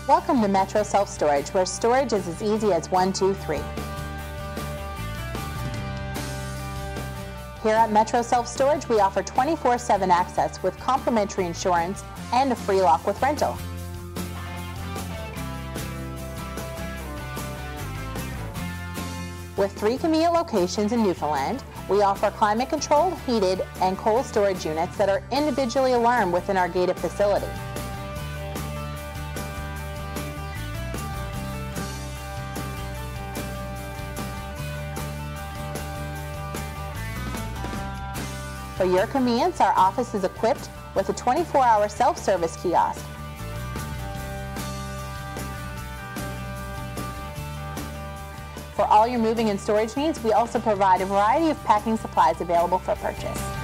Welcome to Metro Self Storage, where storage is as easy as 1, 2, 3. Here at Metro Self Storage, we offer 24/7 access with complimentary insurance and a free lock with rental. With 3 convenient locations in Newfoundland, we offer climate-controlled, heated, and cold storage units that are individually alarmed within our gated facility. For your convenience, our office is equipped with a 24-hour self-service kiosk. For all your moving and storage needs, we also provide a variety of packing supplies available for purchase.